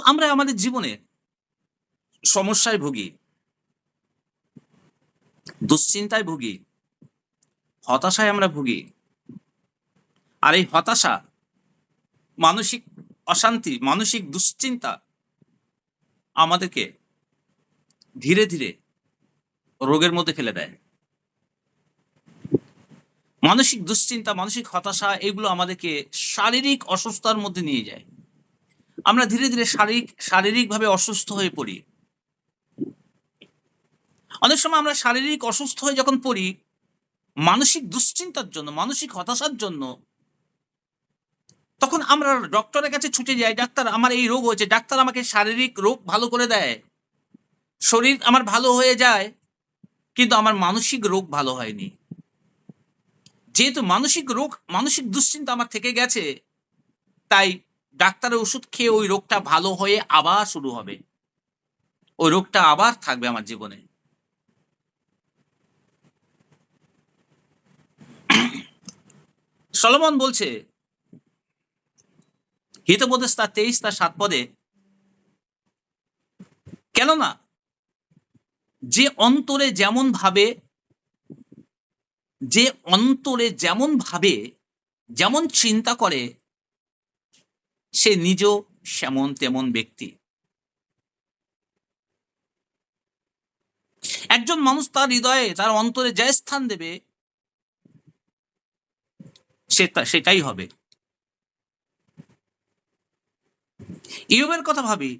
আমরা আমাদের জীবনে সমস্যায় ভুগি, দুশ্চিন্তায় ভুগি, হতাশায় আমরা ভুগি। আর এই হতাশা, মানসিক অশান্তি, মানসিক দুশ্চিন্তা আমাদেরকে ধীরে, ধীরে রোগের মধ্যে ফেলে দেয়। মানসিক দুশ্চিন্তা, মানসিক হতাশা এগুলো আমাদেরকে শারীরিক অসুস্থতার মধ্যে নিয়ে যায়। আমরা ধীরে, ধীরে শারীরিকভাবে অসুস্থ হয়ে পড়ি। অনেক সময় আমরা শারীরিক অসুস্থ হয়ে যখন পড়ি, মানসিক দুশ্চিন্তার জন্য, মানসিক হতাশার জন্য, তখন আমরা ডক্টরের কাছে ছুটে যাই, "ডাক্তার আমার এই রোগ হয়েছে।" ডাক্তার আমাকে শারীরিক রোগ ভালো করে দেয়। শরীর আমার ভালো হয়ে যায়, কিন্তু আমার মানসিক রোগ ভালো হয়নি। যেহেতু মানসিক রোগ, মানসিক দুশ্চিন্তা আমার থেকে গেছে, তাই ডাক্তারের ওষুধ খেয়ে ওই রোগটা ভালো হয়ে আবার শুরু হবে। ওই রোগটা আবার থাকবে আমার জীবনে। সলোমন বলছে, হিতোপদেশ তার ২৩ তার ৭ পদে, "কেননা যে অন্তরে যেমন ভাবে, যে অন্তরে যেমন ভাবে, যেমন চিন্তা করে, সে নিজেও সেমন তেমন ব্যক্তি।" একজন মানুষ তার হৃদয়ে, তার অন্তরে যে স্থান দেবে, সেটাই হবে। ইয়োবের কথা ভাবি।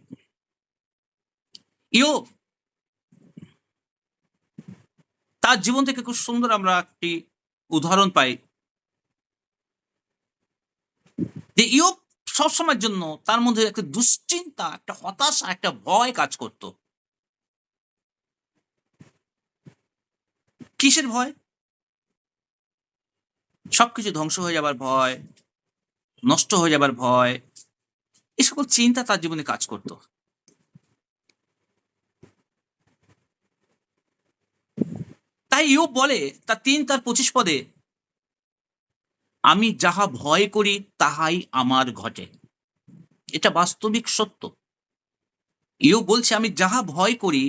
ইয়োব তার জীবন থেকে খুব সুন্দর আমরা একটি উদাহরণ পাই যে ইয়োব সবসময়ের জন্য তার মধ্যে একটা দুশ্চিন্তা, একটা হতাশা, একটা ভয় কাজ করত। কিসের ভয়? সবকিছু ধ্বংস হয়ে যাবার ভয়, নষ্ট হয়ে যাবার ভয়, এই সকল চিন্তা তার জীবনে কাজ করত। তাই ইয়োব বলে তার ৩ তার ২৫ পদে, "আমি যাহা ভয় করি তাহাই আমার ঘটে।" এটা বাস্তবিক সত্য। ইয়োব বলছে, "আমি যাহা ভয় করি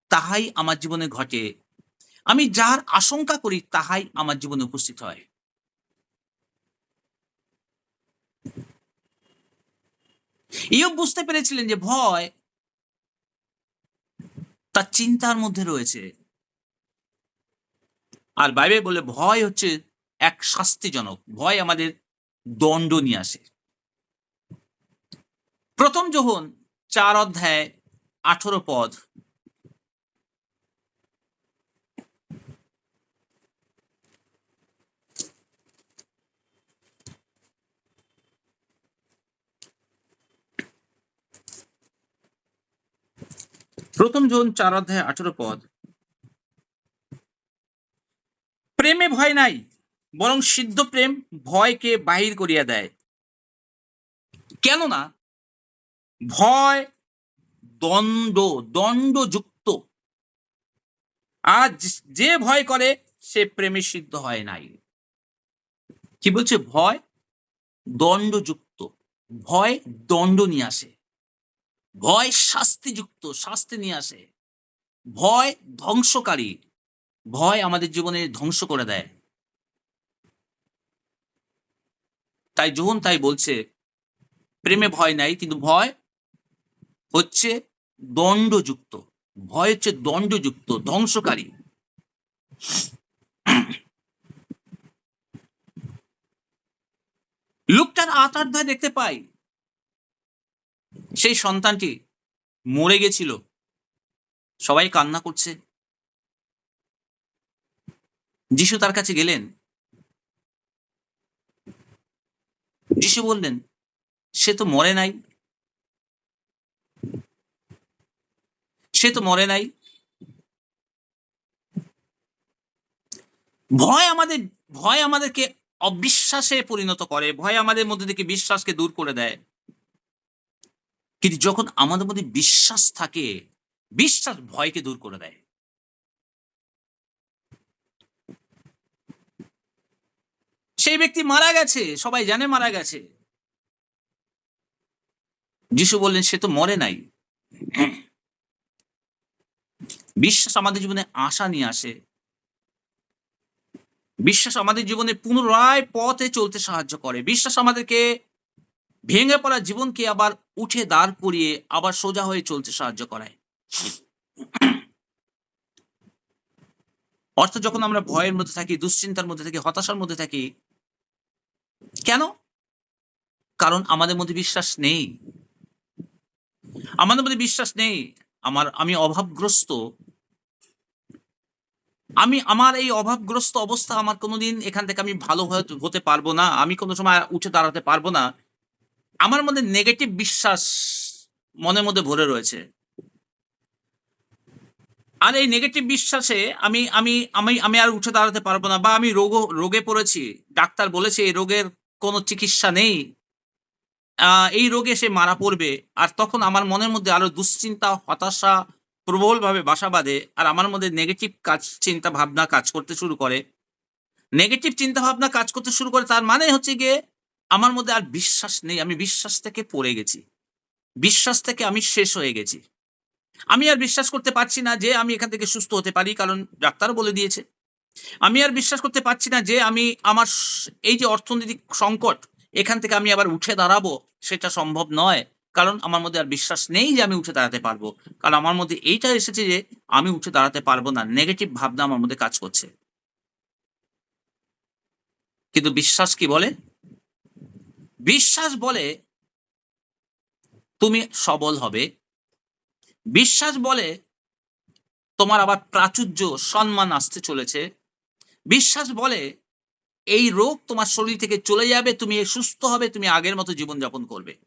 তাহাই আমার জীবনে ঘটে। আমি যার আশঙ্কা করি তাহাই আমার জীবনে উপস্থিত হয়।" ইয়োব বুঝতে পেরেছিলেন যে ভয় তার চিন্তার মধ্যে রয়েছে। আর বাইবেল বলে ভয় হচ্ছে এক শাস্তিজনক। ভয় আমাদের দণ্ড নিয়ে আসে। ১ম যোহন ৪ অধ্যায় ১৮ পদ। ১ম যোহন ৪ অধ্যায় ১৮ পদ। "প্রেমে ভয় নাই, বরং সিদ্ধ প্রেম ভয়কে বাহির করিয়া দেয়। কেননা ভয় দণ্ডযুক্ত। আর যে ভয় করে সে প্রেমে সিদ্ধ হয় নাই।" কি বলছে? ভয় দণ্ডযুক্ত। ভয় দণ্ড নিয়ে আসে। ভয় শাস্তিযুক্ত, শাস্তি নিয়ে আসে। ভয় ধ্বংসকারী। ভয় আমাদের জীবনে ধ্বংস করে দেয়। তাই যোহন তাই বলছে, প্রেমে ভয় নাই, কিন্তু ভয় হচ্ছে দণ্ডযুক্ত। ভয় হচ্ছে দণ্ডযুক্ত, ধ্বংসকারী। লুকটার ৮ অধ্যায় দেখতে পাই, সেই সন্তানটি মরে গেছিল। সবাই কান্না করছে। যিশু তার কাছে গেলেন। যিশু বললেন, "সে তো মরে নাই। সে তো মরে নাই।" ভয় আমাদের ভয় আমাদেরকে অবিশ্বাসে পরিণত করে। ভয় আমাদের মধ্যে থেকে বিশ্বাসকে দূর করে দেয়। কিন্তু যখন আমাদের মধ্যে বিশ্বাস থাকে, বিশ্বাস ভয়কে দূর করে দেয়। সেই ব্যক্তি মারা গেছে, সবাই জানে মারা গেছে। যিশু বললেন সে তো মরে নাই। বিশ্বাস আমাদের জীবনে আশা নিয়ে আসে। বিশ্বাস আমাদের জীবনে পুনরায় পথে চলতে সাহায্য করে। বিশ্বাস আমাদেরকে ভেঙে পড়া জীবনকে আবার উঠে দাঁড় করিয়ে আবার সোজা হয়ে চলতে সাহায্য করায়। অর্থাৎ যখন আমরা ভয়ের মধ্যে থাকি, দুশ্চিন্তার মধ্যে থাকি, হতাশার মধ্যে থাকি, কেন? কারণ আমাদের মধ্যে বিশ্বাস নেই। আমাদের মধ্যে বিশ্বাস নেই। আমি অভাবগ্রস্ত। আমার এই অভাবগ্রস্ত অবস্থা আমার কোনদিন এখান থেকে আমি ভালো হতে পারবো না। আমি কোন সময় উঠে দাঁড়াতে পারবো না। আমার মধ্যে নেগেটিভ বিশ্বাস মনের মধ্যে ভরে রয়েছে। আর এই নেগেটিভ বিশ্বাসে আমি আমি আমি আমি আর উঠে দাঁড়াতে পারবো না বা আমি রোগে পড়েছি। ডাক্তার বলেছে এই রোগের কোন চিকিৎসা নেই। আ এই রোগে সে মারা পড়বে। আর তখন আমার মনের মধ্যে আরো দুশ্চিন্তা, হতাশা প্রবলভাবে বাসা বাঁধে। আর আমার মধ্যে নেগেটিভ চিন্তা ভাবনা কাজ করতে শুরু করে। নেগেটিভ চিন্তাভাবনা কাজ করতে শুরু করে তার মানে হচ্ছে গিয়ে আমার মধ্যে আর বিশ্বাস নেই। আমি বিশ্বাস থেকে পড়ে গেছি। বিশ্বাস থেকে আমি শেষ হয়ে গেছি। আমি আর বিশ্বাস করতে পারছি না যে আমি এখান থেকে সুস্থ হতে পারি কারণ ডাক্তারও বলে দিয়েছে। আমি আর বিশ্বাস করতে পারছি না যে আমি আমার এই যে অর্থনৈতিক সংকট এখান থেকে আমি আবার উঠে দাঁড়াবো সেটা সম্ভব নয়। কারণ আমার মধ্যে আর বিশ্বাস নেই যে আমি উঠে দাঁড়াতে পারবো। কারণ আমার মধ্যে এইটা এসেছে যে আমি উঠে দাঁড়াতে পারবো না। নেগেটিভ ভাবনা আমার মধ্যে কাজ করছে। কিন্তু বিশ্বাস কি বলে? বিশ্বাস বলে তুমি সবল হবে। বিশ্বাস বলে তোমার আবার প্রাচুর্য, সম্মান আসতে চলেছে। বিশ্বাস বলে এই রোগ তোমার শরীর থেকে চলে যাবে, তুমি সুস্থ হবে, তুমি আগের মতো জীবনযাপন করবে।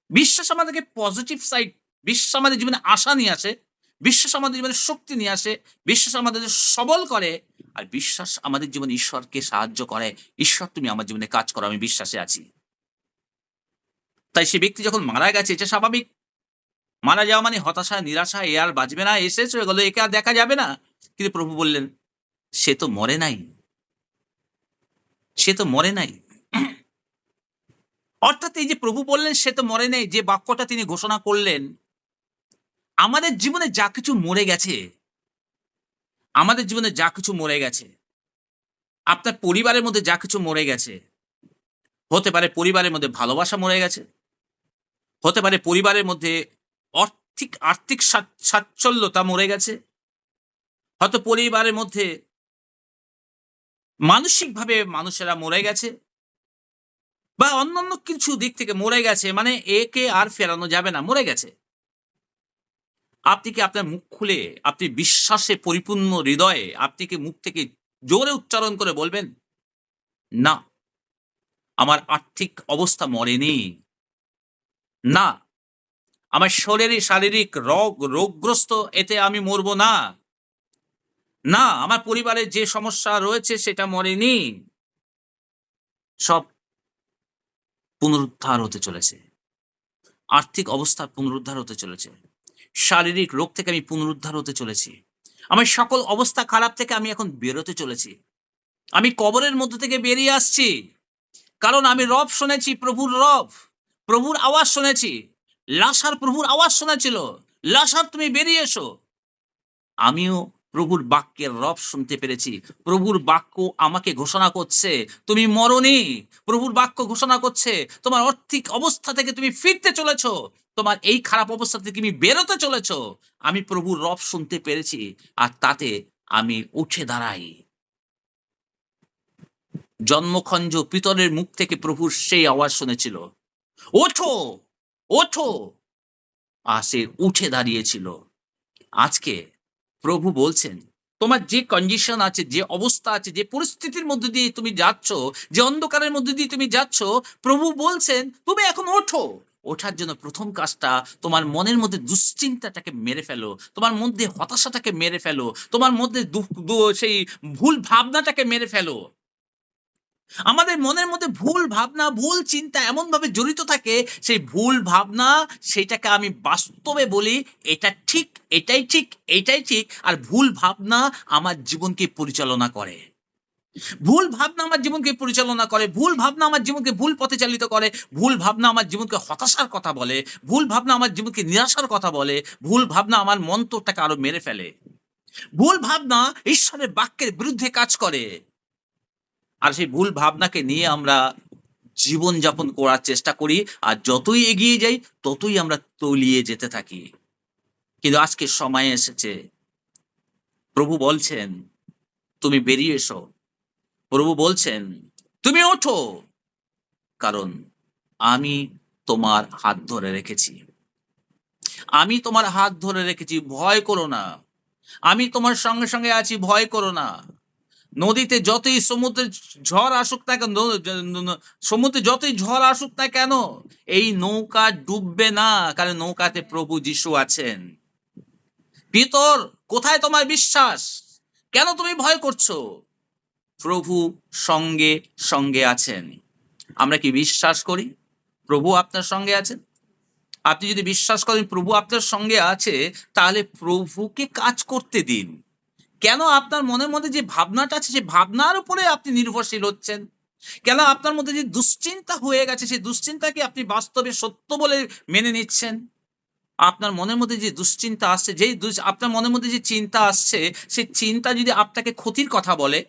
বিশ্বাস আমাদেরকে পজিটিভ সাইড, বিশ্বাস আমাদের জীবনে আশা নিয়ে আসে, বিশ্বাস আমাদের জীবনে শক্তি নিয়ে আসে, বিশ্বাস আমাদের সবল করে, আর বিশ্বাস আমাদের জীবনে ঈশ্বরকে সাহায্য করে। ঈশ্বর তুমি আমার জীবনে কাজ করো, আমি বিশ্বাসে আছি। তাই সে ব্যক্তি যখন মারা গেছে এটা স্বাভাবিক। মারা যাওয়া মানে হতাশা, নিরাশা, এ আর বাঁচবে না, এ শেষ হয়ে গেল, একে আর দেখা যাবে না। কিন্তু প্রভু বললেন, "সে তো মরে নাই। সে তো মরে নাই।" অর্থাৎ এই যে প্রভু বললেন, "সে তো মরে নাই", যে বাক্যটা তিনি ঘোষণা করলেন, আমাদের জীবনে যা কিছু মরে গেছে, আমাদের জীবনে যা কিছু মরে গেছে, আপনার পরিবারের মধ্যে যা কিছু মরে গেছে, হতে পারে পরিবারের মধ্যে ভালোবাসা মরে গেছে, হতে পারে পরিবারের মধ্যে আর্থিক স্বাচ্ছল্যতা মরে গেছে, হয়তো পরিবারের মধ্যে মানসিকভাবে মানুষেরা মরে গেছে বা অন্যান্য কিছু দিক থেকে মরে গেছে। মানে একে আর ফেরানো যাবে না, মরে গেছে। আপনি কি আপনার মুখ খুলে, আপনি বিশ্বাসে পরিপূর্ণ হৃদয়ে আপনি কি মুখ থেকে জোরে উচ্চারণ করে বলবেন, "না, আমার আর্থিক অবস্থা মরেনি। না, আমার শরীরে শারীরিক রোগগ্রস্ত এতে আমি মরব না। না, আমার পরিবারে যে সমস্যা রয়েছে সেটা মরেনি। সব পুনরুদ্ধার হতে চলেছে। আর্থিক অবস্থা পুনরুদ্ধার হতে চলেছে। শারীরিক রোগ থেকে আমি পুনরুদ্ধার হতে চলেছি। আমার সকল অবস্থা খারাপ থেকে আমি এখন বেরোতে চলেছি। আমি কবরের মধ্য থেকে বেরিয়ে আসছি। কারণ আমি রব শুনেছি, প্রভুর রব। প্রভুর আওয়াজ শুনেছি। লাসার প্রভুর আওয়াজ শোনাছিল, "লাসার তুমি বেরিয়ে এসো।" আমিও প্রভুর বাক্যের রব শুনতে পেরেছি। প্রভুর বাক্য আমাকে ঘোষণা করছে, "তুমি মরনি।" প্রভুর বাক্য ঘোষণা করছে, "তোমার আর্থিক অবস্থা থেকে তুমি ফিরতে চলেছ। তোমার এই খারাপ অবস্থা থেকে তুমি বেরোতে চলেছ।" আমি প্রভুর রব শুনতে পেরেছি। আর তাতে আমি উঠে দাঁড়াই। জন্মখঞ্জ পিতরের মুখ থেকে প্রভুর সেই আওয়াজ শুনেছিল, "ওঠো, ওঠো!" আর সে উঠে দাঁড়িয়েছিল। আজকে প্রভু বলছেন, তোমার যে কন্ডিশন আছে, যে অবস্থা আছে, যে পরিস্থিতির মধ্যে দিয়ে তুমি যাচ্ছ, যে অন্ধকারের মধ্যে দিয়ে তুমি যাচ্ছ, প্রভু বলছেন, "তুমি এখন ওঠো।" ওঠার জন্য ১ম কাজটা তোমার মনের মধ্যে দুশ্চিন্তাটাকে মেরে ফেলো। তোমার মধ্যে হতাশাটাকে মেরে ফেলো। তোমার মধ্যে দুঃখ সেই ভুল ভাবনাটাকে মেরে ফেলো। আমাদের মনের মধ্যে ভুল ভাবনা, ভুল চিন্তা এমনভাবে জড়িত থাকে, সেই ভুল ভাবনা সেটাকে আমি বাস্তবে বলি, এটা ঠিক, এটাই ঠিক, এটাই ঠিক। আর ভুল ভাবনা আমার জীবনকে পরিচালনা করে। ভুল ভাবনা আমার জীবনকে পরিচালনা করে, ভুল ভাবনা আমার জীবনকে ভুল পথে চালিত করে, ভুল ভাবনা আমার জীবনকে হতাশার কথা বলে, ভুল ভাবনা আমার জীবনকে নিরাশার কথা বলে, ভুল ভাবনা আমার মন্তরটাকে আরো মেরে ফেলে। ভুল ভাবনা ঈশ্বরের বাক্যের বিরুদ্ধে কাজ করে। আর সেই ভুল ভাবনাকে নিয়ে আমরা জীবনযাপন করার চেষ্টা করি। আর যতই এগিয়ে যাই ততই আমরা তলিয়ে যেতে থাকি। কিন্তু আজকে সময় এসেছে, প্রভু বলছেন, "তুমি বেরিয়ে এসো।" প্রভু বলছেন, "তুমি ওঠো, কারণ আমি তোমার হাত ধরে রেখেছি। আমি তোমার হাত ধরে রেখেছি, ভয় করো না। আমি তোমার সঙ্গে, সঙ্গে আছি, ভয় করো না।" নদীতে যতই সমুদ্রের ঝড় আসুক না কেন, সমুদ্রে যতই ঝড় আসুক না কেন, এই নৌকা ডুববে না, কারণ নৌকাতে প্রভু যিশু আছেন। পিতর, কোথায় তোমার বিশ্বাস? কেন তুমি ভয় করছো? প্রভু সঙ্গে, সঙ্গে আছেন। আমরা কি বিশ্বাস করি প্রভু আপনার সঙ্গে আছেন? আপনি যদি বিশ্বাস করেন প্রভু আপনার সঙ্গে আছে, তাহলে প্রভুকে কাজ করতে দিন। কেন আপনার মনের মধ্যে যে ভাবনাটা আছে, সেই ভাবনার উপরে আপনি নির্ভরশীল হচ্ছেন? কেন আপনার মধ্যে যে দুশ্চিন্তা হয়ে গেছে, সেই দুশ্চিন্তাকে আপনি বাস্তবে সত্য বলে মেনে নিচ্ছেন? আপনার মনের মধ্যে যে দুশ্চিন্তা আসছে, আপনার মনের মধ্যে যে চিন্তা আসছে, সেই চিন্তা যদি আপনাকে ক্ষতির কথা বলে,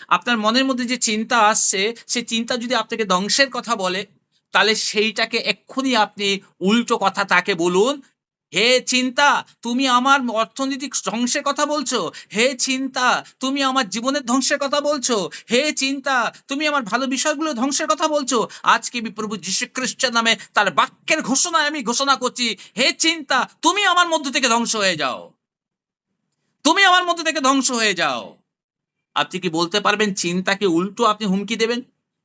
আপনার মনের মধ্যে যে চিন্তা আসছে, সেই চিন্তা যদি আপনাকে ধ্বংসের কথা বলে, তাহলে সেইটাকে এক্ষুনি আপনি উল্টো কথা তাকে বলুন, "হে চিন্তা, তুমি আমার অর্থনৈতিক ধ্বংসের কথা বলছো? হে চিন্তা, তুমি আমার জীবনের ধ্বংসের কথা বলছো? হে চিন্তা, তুমি আমার ভালো বিষয়গুলো ধ্বংসের কথা বলছো?" আজকে আমি প্রভু যীশু খ্রিস্টের নামে তার বাক্যের ঘোষণায় আমি ঘোষণা করছি, "হে চিন্তা, তুমি আমার মধ্য থেকে ধ্বংস হয়ে যাও। তুমি আমার মধ্য থেকে ধ্বংস হয়ে যাও।" আপনি কি বলতে পারবেন চিন্তাকে উল্টো আপনি হুমকি দেবেন?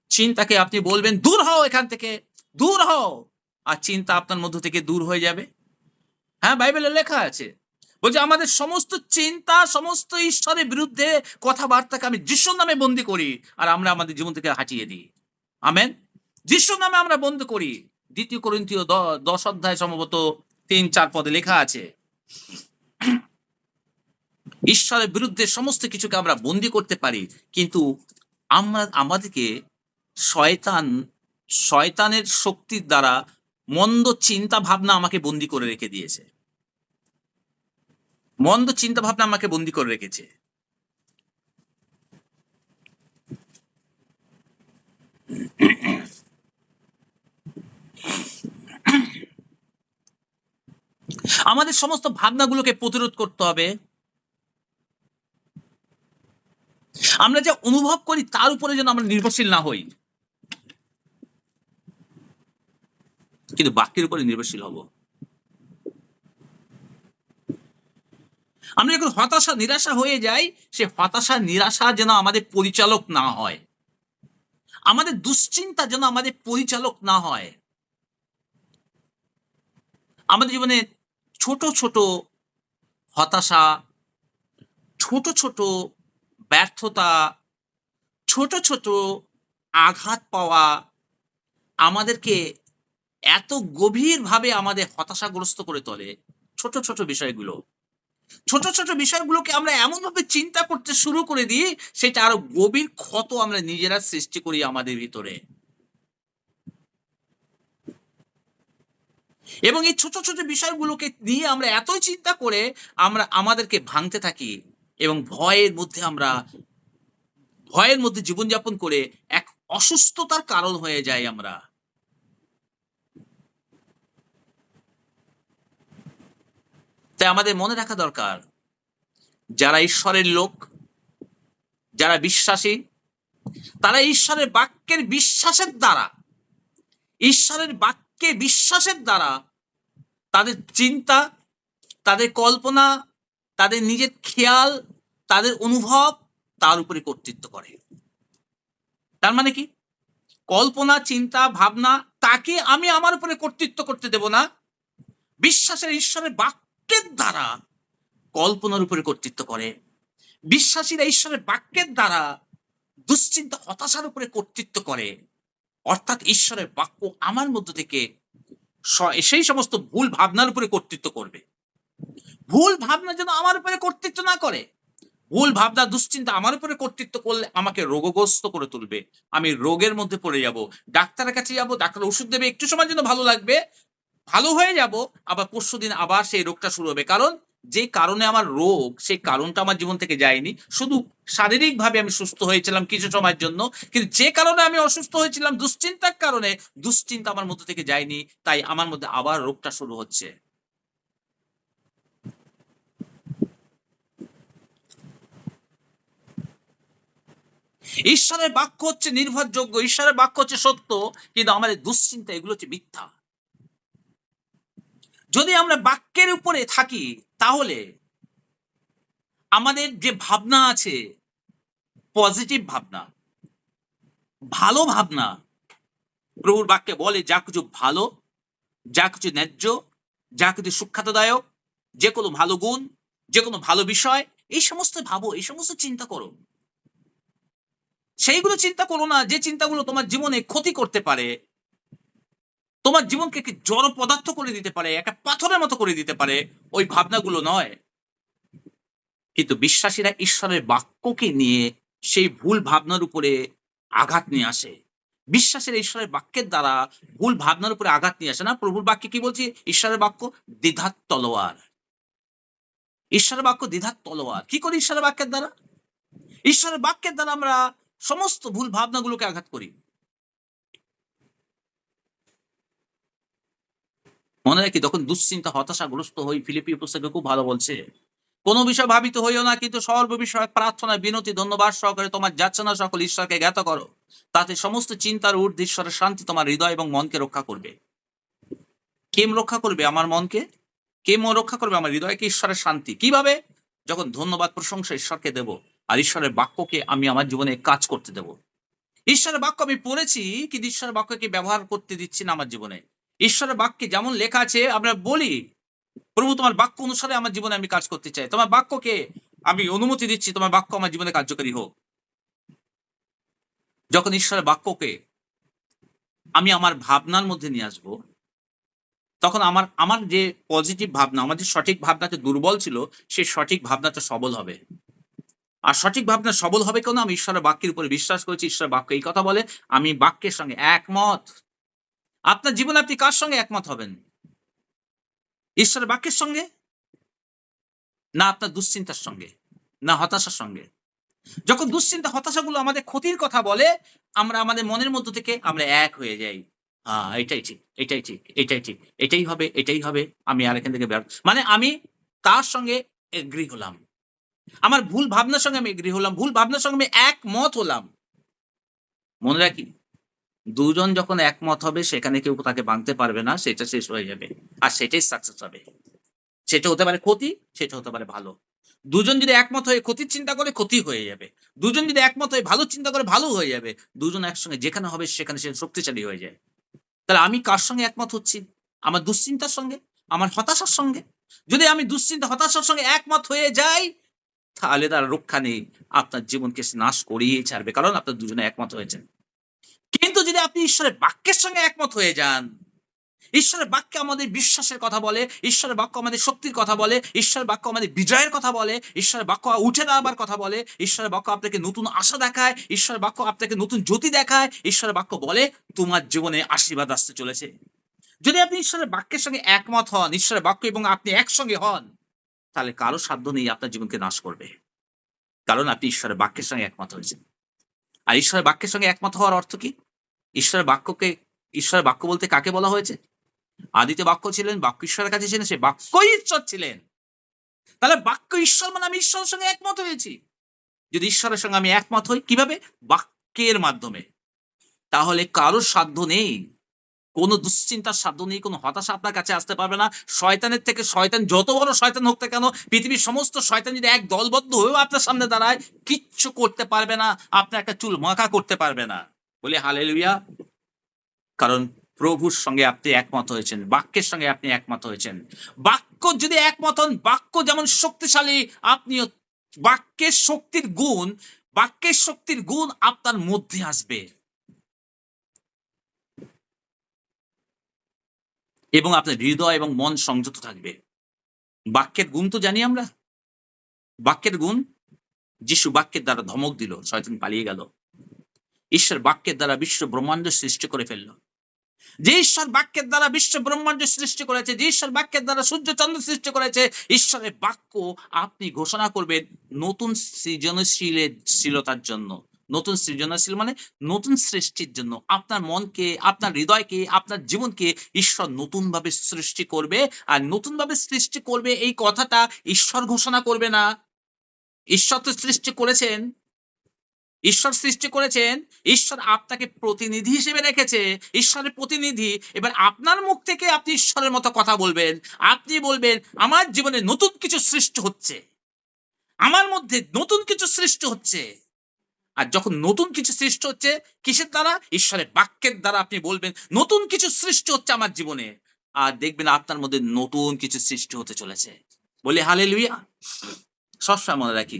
চিন্তাকে আপনি বলবেন, "দূর হও এখান থেকে, দূর হও।" আর চিন্তা আপনার মধ্য থেকে দূর হয়ে যাবে? হ্যাঁ, বাইবেলে লেখা আছে। বলছে, "আমাদের সমস্ত চিন্তা, সমস্ত ঈশ্বরের বিরুদ্ধে কথাবার্তাকে আমি যিশুর নামে বন্দী করি। আর আমরা আমাদের জীবন থেকে হাঁটিয়ে দিই।" আমেন? যিশুর নামে আমরা বন্ধ করি। ২ করিন্থীয় ১০ অধ্যায় সম্ভবত ৩-৪ পদে লেখা আছে। ঈশ্বরের বিরুদ্ধে সমস্ত কিছুকে আমরা বন্দী করতে পারি। কিন্তু আমাদেরকে শয়তান শয়তানের শক্তির দ্বারা মন্দ চিন্তা ভাবনা আমাকে বন্দী করে রেখে দিয়েছে। মন্দ চিন্তা ভাবনা আমাকে বন্দী করে রেখেছে। আমাদের সমস্ত ভাবনাগুলোকে প্রতিরোধ করতে হবে। আমরা যা অনুভব করি তার উপরে যেন আমরা নির্ভরশীল না হই। কিন্তু বাক্যের উপরে নির্ভরশীল হব। আমরা যখন হতাশা, নিরাশা হয়ে যাই, সে হতাশা, নিরাশা যেন আমাদের পরিচালক না হয়। আমাদের দুশ্চিন্তা যেন আমাদের পরিচালক না হয়। আমাদের জীবনে ছোট, ছোট হতাশা, ছোট, ছোট ব্যর্থতা, ছোট, ছোট আঘাত পাওয়া আমাদেরকে এত গভীরভাবে আমাদের হতাশাগ্রস্ত করে তোলে। ছোট, ছোট বিষয়গুলো। ছোট, ছোট বিষয়গুলোকে আমরা এমনভাবে চিন্তা করতে শুরু করে দিই, সেটা আরো গভীর ক্ষত আমরা নিজেরা সৃষ্টি করি আমাদের ভিতরে। এবং এই ছোট, ছোট বিষয়গুলোকে নিয়ে আমরা এতই চিন্তা করে আমরা আমাদেরকে ভাঙতে থাকি এবং ভয়ের মধ্যে জীবনযাপন করে এক অসুস্থতার কারণ হয়ে যাই আমরা। তাই আমাদের মনে রাখা দরকার, যারা ঈশ্বরের লোক, যারা বিশ্বাসী, তারা ঈশ্বরের বাক্যে বিশ্বাসের দ্বারা তাদের চিন্তা, তাদের কল্পনা, তাদের নিজের খেয়াল, তাদের অনুভব তার উপরে কর্তৃত্ব করে। তার মানে কি? কল্পনা, চিন্তা, ভাবনা তাকে আমি আমার উপরে কর্তৃত্ব করতে দেব না। বিশ্বাসের ঈশ্বরের বাক্যের দ্বারা কল্পনার উপরে কর্তৃত্ব করে। বিশ্বাসীরা ঈশ্বরের বাক্যের দ্বারা দুশ্চিন্তা, হতাশার উপরে কর্তৃত্ব করে। অর্থাৎ ঈশ্বরের বাক্য আমার মধ্য থেকে সেই সমস্ত ভুল ভাবনার উপরে কর্তৃত্ব করবে। ভুল ভাবনা যেন আমার উপরে কর্তৃত্ব না করে। ভুল ভাবনা দুশ্চিন্তা আমার উপরে কর্তৃত্ব করলে আমাকে রোগগ্রস্ত করে তুলবে। আমি রোগের মধ্যে পড়ে যাব। ডাক্তারের কাছে যাব, ডাক্তার ওষুধ দেবে, একটু সময়ের জন্য ভালো লাগবে। ভালো হয়ে যাব, আবার পরশুদিন আবার সেই রোগটা শুরু হবে। কারণ যে কারণে আমার রোগ, সেই কারণটা আমার জীবন থেকে যায়নি। শুধু শারীরিকভাবে আমি সুস্থ হয়েছিলাম কিছু সময়ের জন্য। কিন্তু যে কারণে আমি অসুস্থ হয়েছিলাম দুশ্চিন্তার কারণে, দুশ্চিন্তা আমার মধ্য থেকে যায়নি। তাই আমার মধ্যে আবার রোগটা শুরু হচ্ছে। ঈশ্বরের বাক্য হচ্ছে নির্ভরযোগ্য, ঈশ্বরের বাক্য হচ্ছে সত্য, কিন্তু আমাদের দুশ্চিন্তা এগুলো হচ্ছে মিথ্যা। যদি আমরা বাক্যের উপরে থাকি তাহলে আমাদের যে ভাবনা আছে, পজিটিভ ভাবনা, ভালো ভাবনা, প্রভুর বাক্যে বলে যা কিছু ভালো, যা কিছু ন্যায্য, যা কিছু সুখ্যাতদায়ক, যে কোনো ভালো গুণ, যে কোনো ভালো বিষয়, এই সমস্ত ভাবো, এই সমস্ত চিন্তা করো। সেইগুলো চিন্তা করো না যে চিন্তাগুলো তোমার জীবনে ক্ষতি করতে পারে, তোমার জীবনকে একটি জড় পদার্থ করে দিতে পারে, একটা পাথরের মতো করে দিতে পারে, ওই ভাবনাগুলো নয়। কিন্তু বিশ্বাসীরা ঈশ্বরের বাক্যকে নিয়ে সেই ভুল ভাবনার উপরে আঘাত নিয়ে আসে। বিশ্বাসের ঈশ্বরের বাক্যের দ্বারা ভুল ভাবনার উপরে আঘাত নিয়ে আসে না। প্রভুর বাক্যে কি বলছি? ঈশ্বরের বাক্য দ্বিধার তলোয়ার। ঈশ্বরের বাক্য দ্বিধার তলোয়ার। কি করি ঈশ্বরের বাক্যের দ্বারা? ঈশ্বরের বাক্যের দ্বারা আমরা সমস্ত ভুল ভাবনাগুলোকে আঘাত করি। মনে রাখি যখন দুশ্চিন্তা হতাশাগ্রস্ত হই, ফিলিপি পুস্তকে খুব ভালো বলছে, কোন বিষয় ভাবিত হইও না, কিন্তু সর্ব বিষয়ে প্রার্থনা বিনতি ধন্যবাদ সহকারে তোমার যাচনা সকল ঈশ্বরকে জ্ঞাত করো, তাতে সমস্ত চিন্তার ঊর্ধ্বে ঈশ্বরের শান্তি তোমার হৃদয় এবং মনকে রক্ষা করবে। কে রক্ষা করবে আমার মনকে? কে রক্ষা করবে আমার হৃদয়কে? ঈশ্বরের শান্তি। কিভাবে? যখন ধন্যবাদ প্রশংসা ঈশ্বরকে দেব, আর ঈশ্বরের বাক্যকে আমি আমার জীবনে কাজ করতে দেব। ঈশ্বরের বাক্য আমি পড়েছি, কিন্তু ঈশ্বরের বাক্যকে ব্যবহার করতে দিচ্ছি না আমার জীবনে। ঈশ্বরের বাক্যে যেমন লেখা আছে আমরা বলি, প্রভু তোমার বাক্য অনুসারে আমার জীবনে আমি কাজ করতে চাই। তোমার বাক্যকে আমি অনুমতি দিচ্ছি, তোমার বাক্য আমার জীবনে কার্যকরী হোক। যখন ঈশ্বরের বাক্যকে আমি আমার ভাবনার মধ্যে নিয়ে আসবো, তখন আমার আমার যে পজিটিভ ভাবনা, আমার যে সঠিক ভাবনাটা দুর্বল ছিল, সেই সঠিক ভাবনাটা সবল হবে। আর সঠিক ভাবনা সবল হবে কেন? আমি ঈশ্বরের বাক্যের উপরে বিশ্বাস করেছি। ঈশ্বরের বাক্য এই কথা বলে, আমি বাক্যের সঙ্গে একমত। আপনার জীবনে আপনি কার সঙ্গে একমত হবেন? ঈশ্বরের বাক্যের সঙ্গে? না আপনার দুশ্চিন্তার সঙ্গে? না হতাশার সঙ্গে? যখন দুশ্চিন্তা হতাশাগুলো আমাদের ক্ষতির কথা বলে, আমরা আমাদের মনের মধ্য থেকে আমরা এক হয়ে যাই। এটাই ঠিক, এটাই ঠিক, এটাই ঠিক, এটাই হবে, এটাই হবে। আমি আর এখান থেকে মানে আমি তার সঙ্গে এগ্রি হলাম। আমার ভুল ভাবনার সঙ্গে আমি এগ্রি হলাম। ভুল ভাবনার সঙ্গে আমি একমত হলাম। মনে রাখি, দুজন যখন একমত হবে সেখানে কেউ তাকে ভাঙতে পারবে না। সেটা শেষ হয়ে যাবে। আর সেটাই সাকসেস হবে। সেটা হতে পারে ক্ষতি, সেটা হতে পারে ভালো। দুজন যদি একমত হয়ে ক্ষতির চিন্তা করে, ক্ষতি হয়ে যাবে। দুজন যদি একমত হয়ে ভালো চিন্তা করে, ভালো হয়ে যাবে। দুজন একসঙ্গে যেখানে হবে সেখানে সে শক্তিশালী হয়ে যায়। তাহলে আমি কার সঙ্গে একমত হচ্ছি? আমার দুশ্চিন্তার সঙ্গে? আমার হতাশার সঙ্গে? যদি আমি দুশ্চিন্তা, হতাশার সঙ্গে একমত হয়ে যাই, তাহলে তার রক্ষা নেই। আপনার জীবনকে সে নাশ করিয়েই ছাড়বে। কারণ আপনার দুজনে একমত হয়েছেন। কিন্তু যদি আপনি ঈশ্বরের বাক্যের সঙ্গে একমত হয়ে যান, ঈশ্বরের বাক্য আমাদের বিশ্বাসের কথা বলে, ঈশ্বরের বাক্য আমাদের শক্তির কথা বলে, ঈশ্বরের বাক্য আমাদের বিজয়ের কথা বলে, ঈশ্বরের বাক্য উঠে দাঁড়াবার কথা বলে, ঈশ্বরের বাক্য আপনাকে নতুন আশা দেখায়, ঈশ্বরের বাক্য আপনাকে নতুন জ্যোতি দেখায়, ঈশ্বরের বাক্য বলে তোমার জীবনে আশীর্বাদ আসতে চলেছে। যদি আপনি ঈশ্বরের বাক্যের সঙ্গে একমত হন, ঈশ্বরের বাক্য এবং আপনি একসঙ্গে হন, তাহলে কারো সাধ্য নেই আপনার জীবনকে নাশ করবে। কারণ আপনি ঈশ্বরের বাক্যের সঙ্গে একমত হয়েছেন। আর ঈশ্বরের বাক্যের সঙ্গে একমত হওয়ার অর্থ কি? ঈশ্বরের বাক্যকে, ঈশ্বরের বাক্য বলতে কাকে বলা হয়েছে? আদিতে বাক্য ছিলেন, বাক্য ঈশ্বরের কাছে ছিলেন, সে বাক্যই ঈশ্বর ছিলেন। তাহলে বাক্য ঈশ্বর মানে আমি ঈশ্বরের সঙ্গে একমত হয়েছি। যদি ঈশ্বরের সঙ্গে আমি একমত হই কিভাবে? বাক্যের মাধ্যমে। তাহলে কারোর সাধ্য নেই, কোন দুশ্চিন্তার সাধ্য নেই, কোন হতাশা আপনার কাছে আসতে পারবে না। শয়তানের থেকে, শয়তান যত বড় শয়তান হোক না কেন, পৃথিবীর সমস্ত শয়তান যদি এক দলবদ্ধ হয়েও আপনার সামনে দাঁড়ায়, কিচ্ছু করতে পারবে না। আপনার একটা চুল মাখা করতে পারবে না। বলি হালেলুয়া। কারণ প্রভুর সঙ্গে আপনি একমত হয়েছেন, বাক্যের সঙ্গে আপনি একমত হয়েছেন। বাক্য যদি একমত হন, বাক্য যেমন শক্তিশালী, আপনিও বাক্যের শক্তির গুণ, বাক্যের শক্তির গুণ আপনার মধ্যে আসবে এবং আপনার হৃদয় এবং মন সংযত থাকবে। বাক্যের গুণ তো জানি আমরা। বাক্যের গুণ যিশু বাক্যের দ্বারা ধমক দিল, শয়তান পালিয়ে গেল। ঈশ্বর বাক্যের দ্বারা বিশ্ব ব্রহ্মাণ্ড সৃষ্টি করে ফেললো। যে ঈশ্বর বাক্যের দ্বারা বিশ্ব ব্রহ্মাণ্ড সৃষ্টি করেছে, যে ঈশ্বর বাক্যের দ্বারা সূর্য চন্দ্র সৃষ্টি করেছে, ঈশ্বরের বাক্য আপনি ঘোষণা করবেন নতুন সৃজনশীলতার জন্য। নতুন সৃজনশীল মানে নতুন সৃষ্টির জন্য। আপনার মনকে, আপনার হৃদয়কে, আপনার জীবনকে ঈশ্বর নতুন ভাবে সৃষ্টি করবে। আর নতুন ভাবে সৃষ্টি করবে এই কথাটা ঈশ্বর ঘোষণা করবে না। ঈশ্বর তো সৃষ্টি করেছেন, ঈশ্বর সৃষ্টি করেছেন, ঈশ্বর আপনাকে প্রতিনিধি হিসেবে রেখেছে, ঈশ্বরের প্রতিনিধি। এবার আপনার মুখ থেকে আপনি ঈশ্বরের মতো কথা বলবেন। আপনি বলবেন আমার জীবনে নতুন কিছু সৃষ্টি হচ্ছে, আমার মধ্যে নতুন কিছু সৃষ্টি হচ্ছে। আর যখন নতুন কিছু সৃষ্টি হচ্ছে কিসের দ্বারা? ঈশ্বরের বাক্যের দ্বারা আপনি বলবেন নতুন কিছু সৃষ্টি হচ্ছে আমার জীবনে। আর দেখবেন আপনার মধ্যে নতুন কিছু সৃষ্টি হতে চলেছে। বলি হালেলুয়া। সবসময় মনে রাখি,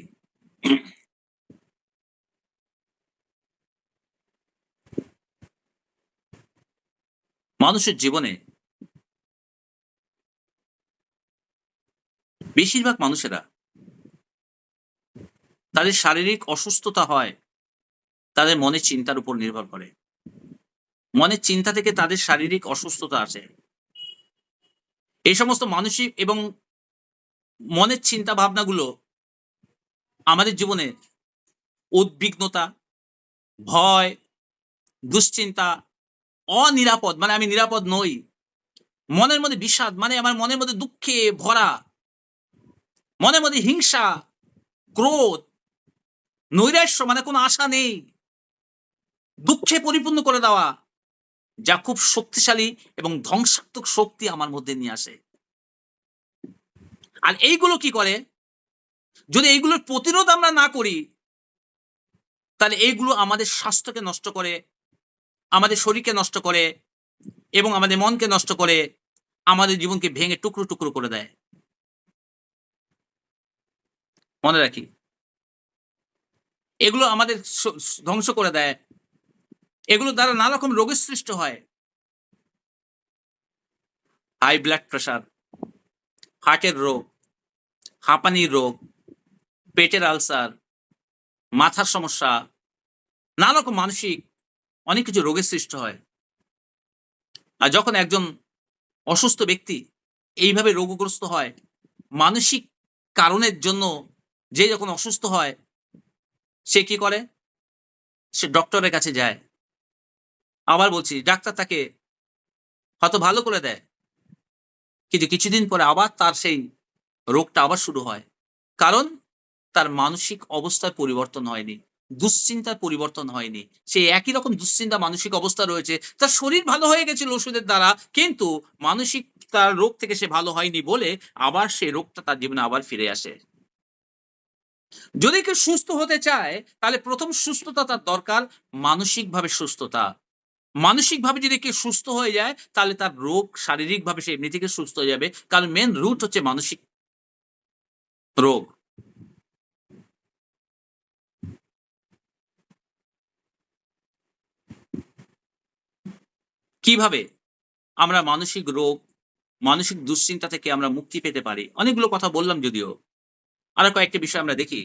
মানুষের জীবনে বেশিরভাগ মানুষেরা তাদের শারীরিক অসুস্থতা হয় তাদের মনের চিন্তার উপর নির্ভর করে। মনের চিন্তা থেকে তাদের শারীরিক অসুস্থতা আসে। এই সমস্ত মানসিক এবং মনের চিন্তা ভাবনাগুলো আমাদের জীবনে উদ্বিগ্নতা, ভয়, দুশ্চিন্তা, অনিরাপদ মানে আমি নিরাপদ নই, মনের মধ্যে বিষাদ মানে আমার মনের মধ্যে দুঃখে ভরা, মনের মধ্যে হিংসা, ক্রোধ, নৈরাশ্য মানে কোনো আশা নেই, দুঃখে পরিপূর্ণ করে দেওয়া, যা খুব শক্তিশালী এবং ধ্বংসাত্মক শক্তি আমার মধ্যে নিয়ে আসে। আর এইগুলো কি করে? যদি এইগুলোর প্রতিরোধ আমরা না করি, তাহলে এইগুলো আমাদের স্বাস্থ্যকে নষ্ট করে, আমাদের শরীরকে নষ্ট করে এবং আমাদের মনকে নষ্ট করে, আমাদের জীবনকে ভেঙে টুকরো টুকরো করে দেয়। মনে রাখি, এগুলো আমাদের ধ্বংস করে দেয়। এগুলো দ্বারা নানা রকম রোগের সৃষ্টি হয়। হাই ব্লাড প্রেশার, হার্টের রোগ, হাঁপানির রোগ, পেটের আলসার, মাথার সমস্যা, নানা রকম মানসিক অনেক কিছু রোগের সৃষ্টি হয়। আর যখন একজন অসুস্থ ব্যক্তি এইভাবে রোগগ্রস্ত হয়, মানসিক কারণের জন্য যে যখন অসুস্থ হয়, সে কি করে? সে ডক্টরের কাছে যায়। আবার বলছি, ডাক্তার তাকে হয়তো ভালো করে দেয়। কিন্তু কিছুদিন পরে আবার তার সেই রোগটা আবার শুরু হয়। কারণ তার মানসিক অবস্থার পরিবর্তন হয়নি। দুশ্চিন্তার পরিবর্তন হয়নি। সেই একই রকম দুশ্চিন্তা মানসিক অবস্থা রয়েছে। তার শরীর ভালো হয়ে গেছিল ওষুধের দ্বারা, কিন্তু মানসিক তার রোগ থেকে সে ভালো হয়নি বলে আবার সেই রোগটা তার জীবনে আবার ফিরে আসে। যদি কেউ সুস্থ হতে চায়, তাহলে ১ম সুস্থতা তার দরকার মানসিকভাবে সুস্থতা। মানসিকভাবে যদি কেউ সুস্থ হয়ে যায়, তাহলে তার রোগ শারীরিকভাবে সে এমনি থেকে সুস্থ হয়ে যাবে। কারণ মেইন রুট হচ্ছে মানসিক রোগ। কিভাবে আমরা মানসিক রোগ, মানসিক দুশ্চিন্তা থেকে আমরা মুক্তি পেতে পারি? অনেকগুলো কথা বললাম যদিও। আরো কয়েকটি বিষয় আমরা দেখি।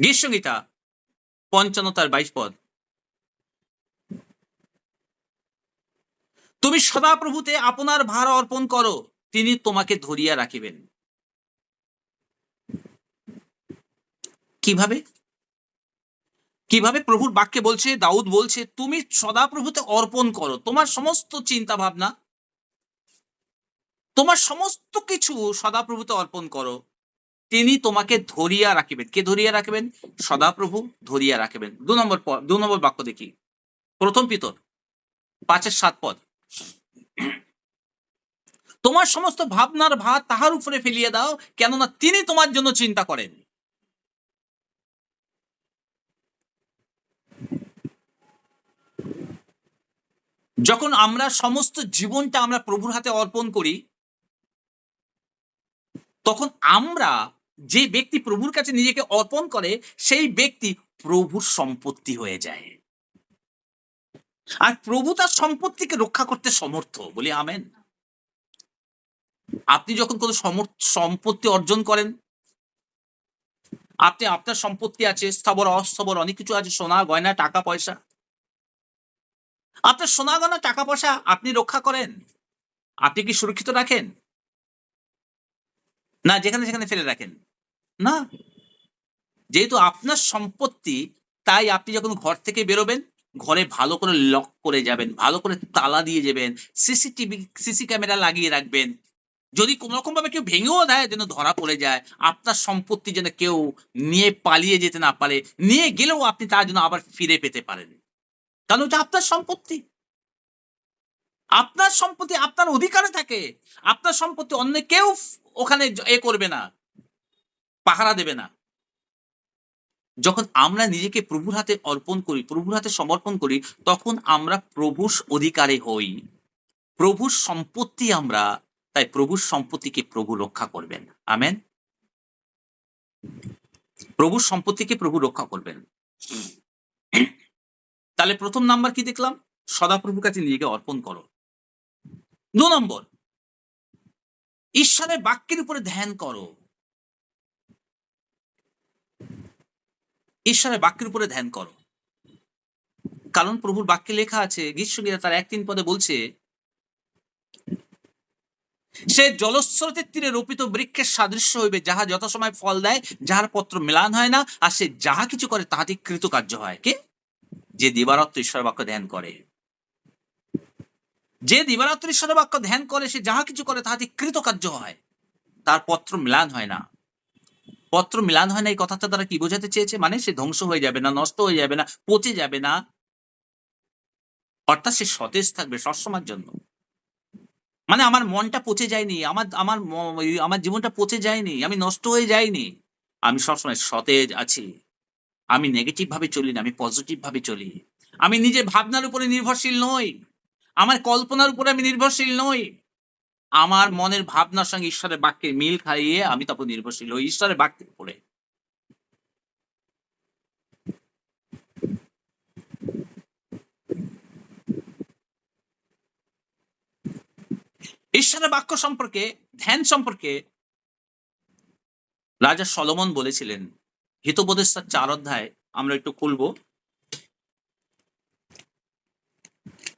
গীতসংহিতা ৫৫ তার ২২ পদ। তুমি সদাপ্রভুতে আপনার ভার অর্পণ করো, তিনি তোমাকে ধরিয়া রাখিবেন। কিভাবে? কিভাবে? প্রভুর বাক্যে বলছে, দাউদ বলছে, তুমি সদাপ্রভুতে অর্পণ করো। তোমার সমস্ত চিন্তা ভাবনা, তোমার সমস্ত কিছু সদাপ্রভুতে অর্পণ করো। তিনি তোমাকে ধরিয়া রাখিবেন। কে ধরিয়া রাখিবেন? সদাপ্রভু ধরিয়া রাখিবেন। ২ নম্বর বাক্য দেখি। ১ম পিতর ৫ এর ৭ পদ। তোমার সমস্ত ভাবনার ভার তাহার উপরে ফেলিয়া দাও, কেননা তিনি তোমার জন্য চিন্তা করেন। যখন আমরা সমস্ত জীবনটা আমরা প্রভুর হাতে অর্পণ করি, তখন আমরা, যে ব্যক্তি প্রভুর কাছে নিজেকে অর্পণ করে, সেই ব্যক্তি প্রভুর সম্পত্তি হয়ে যায়। আর প্রভু তার সম্পত্তিকে রক্ষা করতে সমর্থ। বলি আমেন। আপনি যখন কোনো সম্পত্তি অর্জন করেন, আপনার সম্পত্তি আছে, স্থাবর, অস্থাবর অনেক কিছু আছে, সোনা, গয়না, টাকা পয়সা। আপনার সোনা, গয়না, টাকা পয়সা আপনি রক্ষা করেন? আপনি কি সুরক্ষিত রাখেন? না যেখানে সেখানে ফেলে রাখেন? না। যেহেতু আপনার সম্পত্তি, তাই আপনি যখন ঘর থেকে বেরোবেন, ঘরে ভালো করে লক করে যাবেন, ভালো করে তালা দিয়ে যাবেন, সিসি ক্যামেরা লাগিয়ে রাখবেন। যদি কোন রকমভাবে কেউ ভেঙেও দেয় যেন ধরা পড়ে যায়। আপনার সম্পত্তি যেন কেউ নিয়ে পালিয়ে যেতে না পারে। নিয়ে গেলেও আপনি তা যেন আবার ফিরে পেতে পারেন। কারণ ওটা আপনার সম্পত্তি। আপনার সম্পত্তি আপনার অধিকারে থাকে। আপনার সম্পত্তি অন্য কেউ ওখানে করবে না, পাহারা দেবে না। যখন আমরা নিজেকে প্রভুর হাতে অর্পণ করি, প্রভুর হাতে সমর্পণ করি, তখন আমরা প্রভুর অধিকারে হই। প্রভুর সম্পত্তি আমরা, তাই প্রভুর সম্পত্তিকে প্রভু রক্ষা করবেন। আমেন? প্রভুর সম্পত্তিকে প্রভু রক্ষা করবেন। তাহলে ১ম নাম্বার কি দেখলাম? সদাপ্রভুর কাছে নিজেকে অর্পণ করো। ২ নম্বর, ঈশ্বরের বাক্যের উপরে ধ্যান করো। ঈশ্বরের বাক্যের উপরে ধ্যান করো। কারণ প্রভুর বাক্যে লেখা আছে, গীতসংগীতা তার ১-৩ পদে বলছে, সে জলস্রোতের তীরে রোপিত বৃক্ষের সাদৃশ্য হইবে, যাহা যথাসময়ে ফল দেয়, যাহার পত্র ম্লান হয় না, আর সে যাহা কিছু করে তাহাতে কৃতকার্য হয়। কে? যে দিবারাত্র ঈশ্বরের বাক্য ধ্যান করে। যে দিবারাত্র ঈশ্বরের বাক্য ধ্যান করে, সে যাহা কিছু করে তাহাতে কৃতকার্য হয়। তার পত্র ম্লান হয় না। পত্র ম্লান হয় না, এই কথাটা দ্বারা কি বোঝাতে চেয়েছে? মানে সে ধ্বংস হয়ে যাবে না, নষ্ট হয়ে যাবে না, পচে যাবে না। অর্থাৎ সে সতেজ থাকবে সবসময়ের জন্য। মানে আমার মনটা পচে যায়নি, আমার আমার আমার জীবনটা পচে যায়নি, আমি নষ্ট হয়ে যাইনি। আমি সবসময় সতেজ আছি। আমি নেগেটিভ ভাবে চলি না, আমি পজিটিভ ভাবে চলি। আমি নিজের ভাবনার উপরে নির্ভরশীল নই। আমার কল্পনার উপরে আমি নির্ভরশীল নই। আমার মনের ভাবনার সঙ্গে ঈশ্বরের বাক্যের মিল খাইয়ে আমি তারপর নির্ভরশীল হই ঈশ্বরের বাক্যের উপরে। ঈশ্বরের বাক্য সম্পর্কে, ধ্যান সম্পর্কে রাজা সলোমন বলেছিলেন, হিতোপদেশটার ৪ অধ্যায় আমরা একটু খুলব।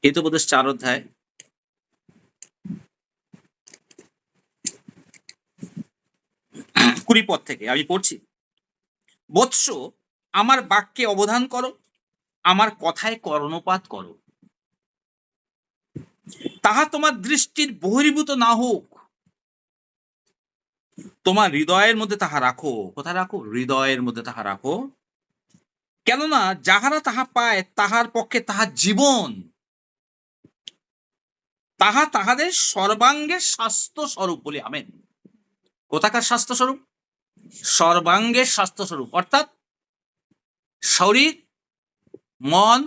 হিতোপদেশ ৪ অধ্যায় ২০ পদ থেকে আমি পড়ছি। বৎস, আমার বাক্যে অবধান করো, আমার কথায় কর্ণপাত করো। তাহা তোমার দৃষ্টির বহির্ভূত না হোক, তোমার হৃদয়ের মধ্যে তাহা রাখো। কোথায় রাখো? হৃদয়ের মধ্যে তাহা রাখো। কেননা যাহারা তাহা পায়, তাহার পক্ষে তাহার জীবন, তাহা তাহাদের সর্বাঙ্গের স্বাস্থ্য স্বরূপ বলি। আমেন। কোথাকার স্বাস্থ্য স্বরূপ? সর্বাঙ্গের স্বাস্থ্য স্বরূপ। অর্থাৎ শরীর, মন,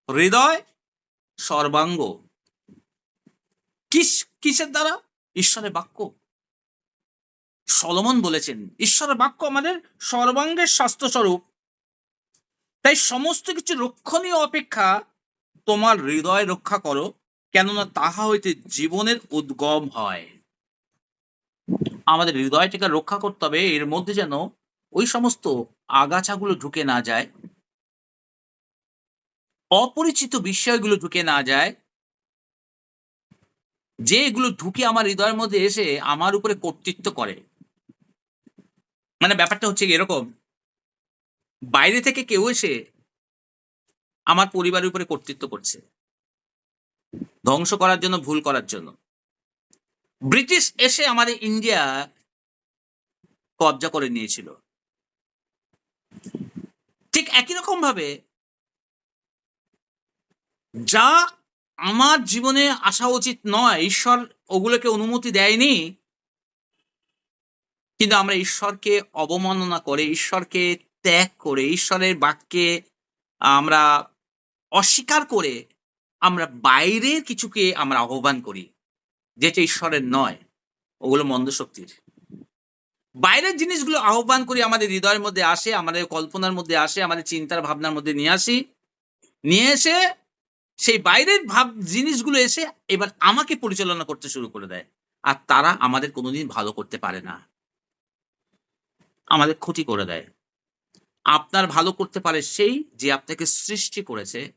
হৃদয়, সর্বাঙ্গ। কিসের দ্বারা? ঈশ্বরের বাক্য। সলোমন বলেছেন ঈশ্বরের বাক্য আমাদের সর্বাঙ্গের স্বাস্থ্য স্বরূপ। তাই সমস্ত কিছু রক্ষণীয় অপেক্ষা তোমার হৃদয় রক্ষা করো, কেননা তাহা হইতে জীবনের উদ্গম হয়। আমাদের হৃদয়টাকে রক্ষা করতে হবে, এর মধ্যে যেন ওই সমস্ত আগাছাগুলো ঢুকে না যায়, অপরিচিত বিষয়গুলো ঢুকে না যায়, যে এগুলো ঢুকে আমার হৃদয়ের মধ্যে এসে আমার উপরে কর্তৃত্ব করে। মানে ব্যাপারটা হচ্ছে এরকম, বাইরে থেকে কেউ এসে আমার পরিবারের উপরে কর্তৃত্ব করছে, ধ্বংস করার জন্য, ভুল করার জন্য। ব্রিটিশ এসে আমাদের ইন্ডিয়া কব্জা করে নিয়েছিল। ঠিক একই রকম ভাবে যা আমার জীবনে আসা উচিত নয়, ঈশ্বর ওগুলোকে অনুমতি দেয়নি, কিন্তু আমরা ঈশ্বরকে অবমাননা করে, ঈশ্বরকে ত্যাগ করে, ঈশ্বরের বাক্যে আমরা অস্বীকার করে আমরা বাইরের কিছুকে আমরা আহ্বান করি, যেটা ঈশ্বরের নয়, ওগুলো মন্দ শক্তির। বাইরের জিনিসগুলো আহ্বান করি, আমাদের হৃদয়ের মধ্যে আসে, আমাদের কল্পনার মধ্যে আসে, আমাদের চিন্তার ভাবনার মধ্যে নিয়ে আসি, নিয়ে এসে সেই বাইরের জিনিসগুলো এসে এবার আমাকে পরিচালনা করতে শুরু করে দেয়। আর তারা আমাদের কোনোদিন ভালো করতে পারে না। আমাদের ক্ষতি করে দেয়। আপনার ভালো করতে পারে সেই যে আপনাকে সৃষ্টি করেছে,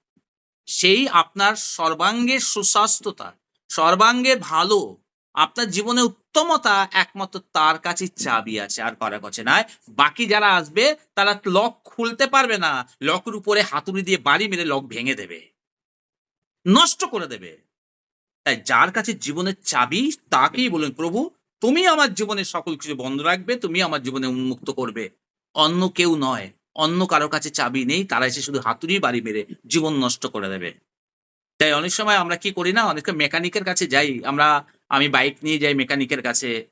সেই আপনার সর্বাঙ্গের সুস্বাস্থ্যতা, সর্বাঙ্গের ভালো, আপনার জীবনে উত্তমতা একমাত্র তার কাছেই চাবি আছে, আর কারো কাছে নাই। বাকি যারা আসবে তারা লক খুলতে পারবে না। লকের উপরে হাতুড়ি দিয়ে বাড়ি মেরে লক ভেঙে দেবে। নষ্ট করে দেবে। তাই যার কাছে জীবনের চাবি তাকেই বলুন, "প্রভু তুমি আমার জীবনের সকল কিছু বন্ধ রাখবে, তুমি আমার জীবনে উন্মুক্ত করবে।" অন্য কেউ নয়। অন্য কারো কাছে চাবি নেই। তারা এসে শুধু হাতুড়ি বাড়ি মেরে জীবন নষ্ট করে দেবে। তাই অনেক সময় আমরা কি করি না? অনেকে মেকানিকের কাছে যাই। আমি বাইক নিয়ে যাই মেকানিকের কাছে।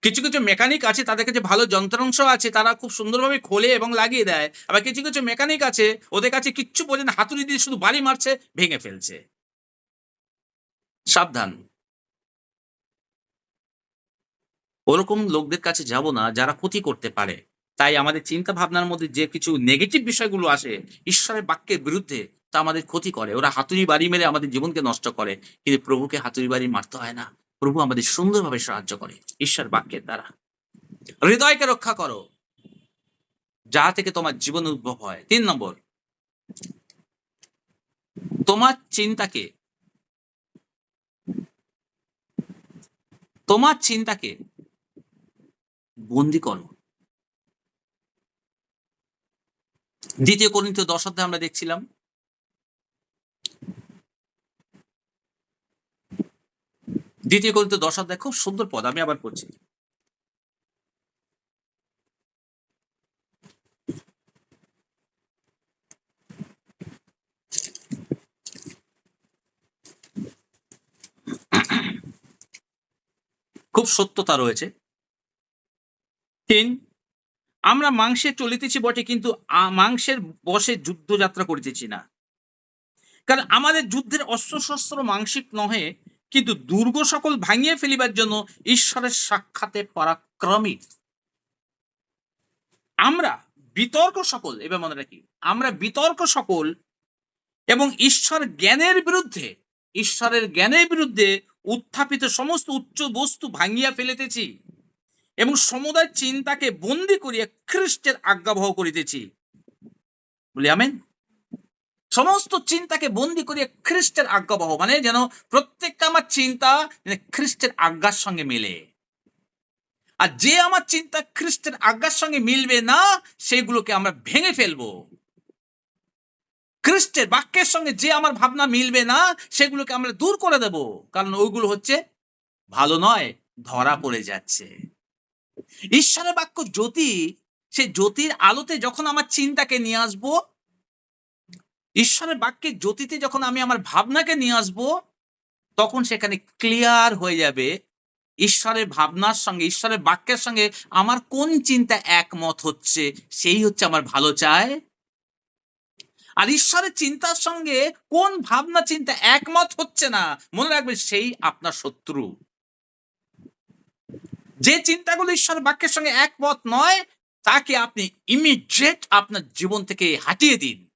কিছু মেকানিক আছে তাদের কাছে ভালো যন্ত্রাংশ আছে। তারা খুব সুন্দরভাবে খোলে এবং লাগিয়ে দেয়। আবার কিছু মেকানিক আছে ওদের কাছে কিচ্ছু বোঝে না। হাতুড়ি দিয়ে শুধু বাড়ি মারছে, ভেঙে ফেলছে। সাবধান। ওরকম লোকদের কাছে যাব না যারা ক্ষতি করতে পারে। তাই আমাদের চিন্তা ভাবনার মধ্যে যে কিছু নেগেটিভ বিষয়গুলো আসে ঈশ্বরের বাক্যের বিরুদ্ধে, তা আমাদের ক্ষতি করে। ওরা হাতুড়ি বাড়ি মেরে আমাদের জীবনকে নষ্ট করে। কিন্তু প্রভুকে হাতুড়ি বাড়ি মারতে হয় না। প্রভু আমাদের সুন্দরভাবে সাহায্য করে ঈশ্বর বাক্যের দ্বারা। হৃদয়কে রক্ষা করো, যাহা থেকে তোমার জীবন উদ্ভব হয়। ৩ নম্বর, তোমার চিন্তাকে তোমার চিন্তাকে বন্দী করো। ২ করিন্থীয় ১০ অধ্যায়ে আমরা দেখছিলাম। ২ করিন্থীয় ১০ অধ্যায় খুব সুন্দর পদ। আমি আবার পড়ছি। খুব সত্যতা রয়েছে। ৩, আমরা মাংসে চলিতেছি বটে, কিন্তু মাংসের বশে যুদ্ধযাত্রা করিতেছি না। কারণ আমাদের যুদ্ধের অস্ত্রশস্ত্র মাংসিক নহে, কিন্তু দুর্গ সকল ভাঙিয়া ফেলিবার জন্য ঈশ্বরের সাক্ষাতে পরাক্রমী। আমরা বিতর্ক সকল, এবার মনে রাখি, আমরা বিতর্ক সকল এবং ঈশ্বরের জ্ঞানের বিরুদ্ধে উত্থাপিত সমস্ত উচ্চ বস্তু ভাঙিয়া ফেলিতেছি এবং সমুদয় চিন্তাকে বন্দী করিয়া খ্রিস্টের আজ্ঞাবহ করিতেছি। বলি আমেন। সমস্ত চিন্তাকে বন্দী করিয়া খ্রিস্টের আজ্ঞাবহ, মানে যেন প্রত্যেকটা আমার চিন্তা খ্রিস্টের আজ্ঞার সঙ্গে মেলে। আর যে আমার চিন্তা খ্রিস্টের আজ্ঞার সঙ্গে মিলবে না, সেগুলোকে আমরা ভেঙে ফেলবো। খ্রিস্টের বাক্যের সঙ্গে যে আমার ভাবনা মিলবে না, সেগুলোকে আমরা দূর করে দেব। কারণ ওইগুলো হচ্ছে ভালো নয়, ধরা পড়ে যাচ্ছে। ঈশ্বরের বাক্য জ্যোতি, সেই জ্যোতির আলোতে যখন আমার চিন্তাকে নিয়ে আসবো, ঈশ্বরের বাক্যের জ্যোতিতে যখন আমি আমার ভাবনাকে নিয়ে আসবো, তখন সেখানে ক্লিয়ার হয়ে যাবে ঈশ্বরের ভাবনার সঙ্গে, ঈশ্বরের বাক্যের সঙ্গে আমার কোন চিন্তা একমত হচ্ছে, সেই হচ্ছে আমার ভালো চায়। আর ঈশ্বরের চিন্তার সঙ্গে কোন ভাবনা চিন্তা একমত হচ্ছে না, মনে রাখবেন সেই আপনার শত্রু। যে চিন্তাগুলো ঈশ্বরের বাক্যের সঙ্গে একমত নয়, তাকে আপনি ইমিডিয়েট আপনার জীবন থেকে হাটিয়ে দিন।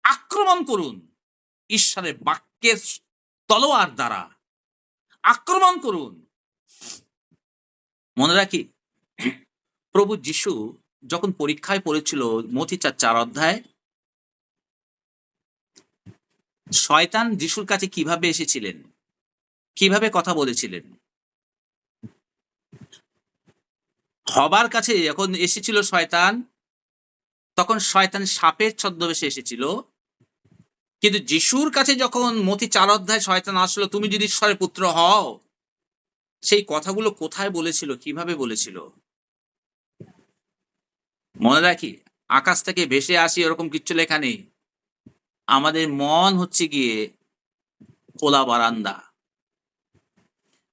আক্রমণ করুন ঈশ্বরের বাক্যের তলোয়ার দ্বারা। আক্রমণ করুন। মনে রাখি, প্রভু যিশু যখন পরীক্ষায় পড়েছিল, মথি ৪ অধ্যায়, শয়তান যিশুর কাছে কিভাবে এসেছিলেন, কিভাবে কথা বলেছিলেন। হবার কাছে যখন এসেছিল শয়তান, তখন শয়তান সাপের ছদ্মবেশে এসেছিল। কিন্তু যিশুর কাছে যখন মথি ৪ অধ্যায় শয়তান আসলো, তুমি যদি ঈশ্বরের পুত্র হও, সেই কথাগুলো কোথায় বলেছিল, কিভাবে বলেছিল? মনে রাখি, আকাশ থেকে ভেসে আসি এরকম কিচ্ছু লেখা নেই। আমাদের মন হচ্ছে গিয়ে খোলা বারান্দা।